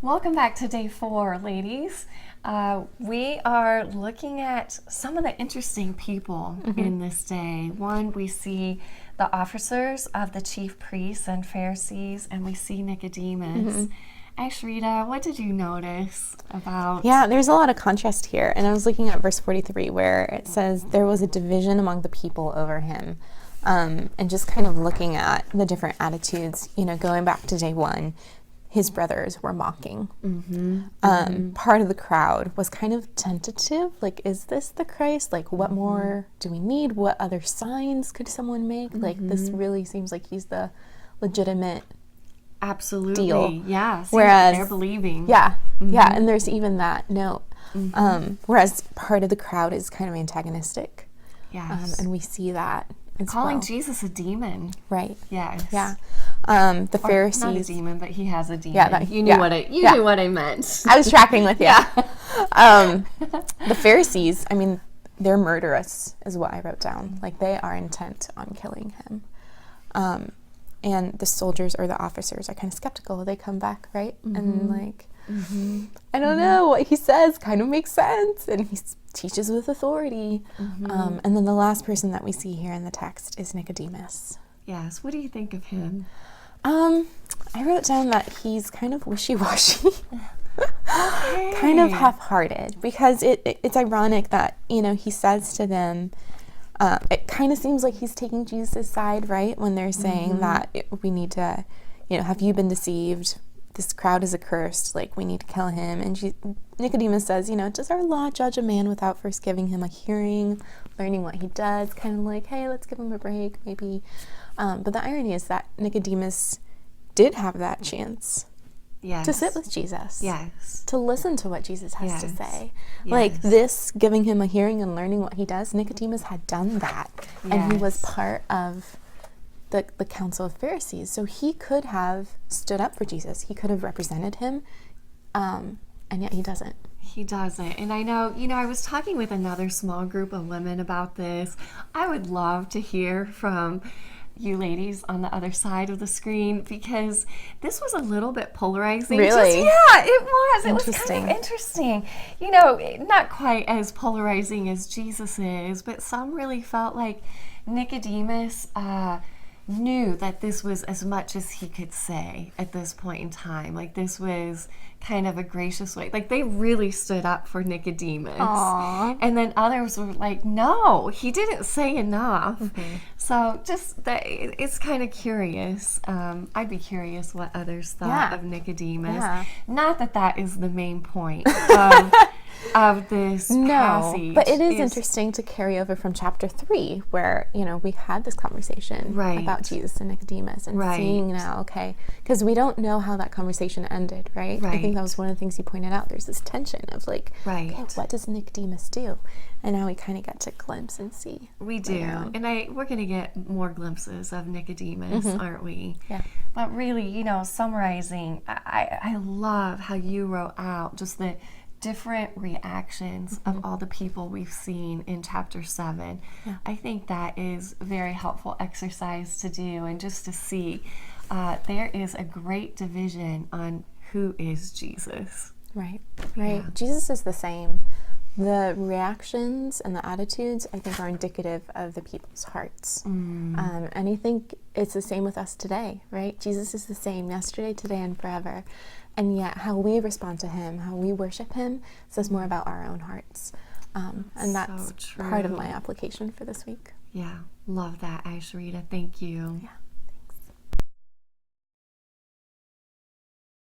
Welcome back to day 4, ladies. We are looking at some of the interesting people in this day. One, we see the officers of the chief priests and Pharisees, and we see Nicodemus. Ashrita, what did you notice about... Yeah, there's a lot of contrast here. And I was looking at verse 43 where it says there was a division among the people over him. And just kind of looking at the different attitudes, going back to day 1, his brothers were mocking. Part of the crowd was kind of tentative. Like, is this the Christ? Like, what more do we need? What other signs could someone make? Like, this really seems like he's the legitimate Absolutely. deal. Yeah. Whereas they're believing. Yeah. Yeah. And there's even that note. Whereas part of the crowd is kind of antagonistic. Yes. And we see that as Calling well. Jesus a demon. Right. Yes. Yeah. The Pharisees. Not a demon, but he has a demon. Yeah, you knew what I meant. I was tracking with you. The Pharisees, I mean, they're murderous is what I wrote down. Like, they are intent on killing him. And the soldiers or the officers are kind of skeptical. They come back, right? And like, I don't know, what he says kind of makes sense. And he teaches with authority. And then the last person that we see here in the text is Nicodemus. Yes. What do you think of him? I wrote down that he's kind of wishy-washy. Kind of half-hearted. Because it's ironic that, he says to them, it kind of seems like he's taking Jesus' side, right? When they're saying that we need to, have you been deceived? This crowd is accursed. Like, we need to kill him. And Nicodemus says, does our law judge a man without first giving him a hearing, learning what he does? Kind of like, hey, let's give him a break, maybe. But the irony is that Nicodemus did have that chance. Yes. To sit with Jesus. Yes. To listen to what Jesus has to say. Yes. Like, this, giving him a hearing and learning what he does, Nicodemus had done that. Yes. And he was part of the council of Pharisees. So he could have stood up for Jesus. He could have represented him. And yet he doesn't. He doesn't. And I know, I was talking with another small group of women about this. I would love to hear from you ladies on the other side of the screen, because this was a little bit polarizing. Really? It was. It was Interesting. kind of interesting. Not quite as polarizing as Jesus is, but some really felt like Nicodemus knew that this was as much as he could say at this point in time. Like, this was kind of a gracious way. Like, they really stood up for Nicodemus. Aww. And then others were like, no, he didn't say enough. So just that, it's kind of curious. I'd be curious what others thought of Nicodemus. Yeah. Not that that is the main point of this passage. But it is interesting to carry over from chapter 3, where, we had this conversation about Jesus and Nicodemus, and seeing now, okay, because we don't know how that conversation ended, right? I think that was one of the things you pointed out. There's this tension of like, okay, what does Nicodemus do? And now we kind of get to glimpse and see. We do. And we're going to get more glimpses of Nicodemus, aren't we? Yeah. But really, summarizing, I love how you wrote out just the different reactions of all the people we've seen in chapter 7. Yeah. I think that is a very helpful exercise to do, and just to see there is a great division on who is Jesus. Right. Yeah. Jesus is the same. The reactions and the attitudes, I think, are indicative of the people's hearts. And I think it's the same with us today, right? Jesus is the same yesterday, today, and forever. And yet how we respond to him, how we worship him, says more about our own hearts. And that's so part of my application for this week. Yeah, love that, Ashrita. Thank you. Yeah.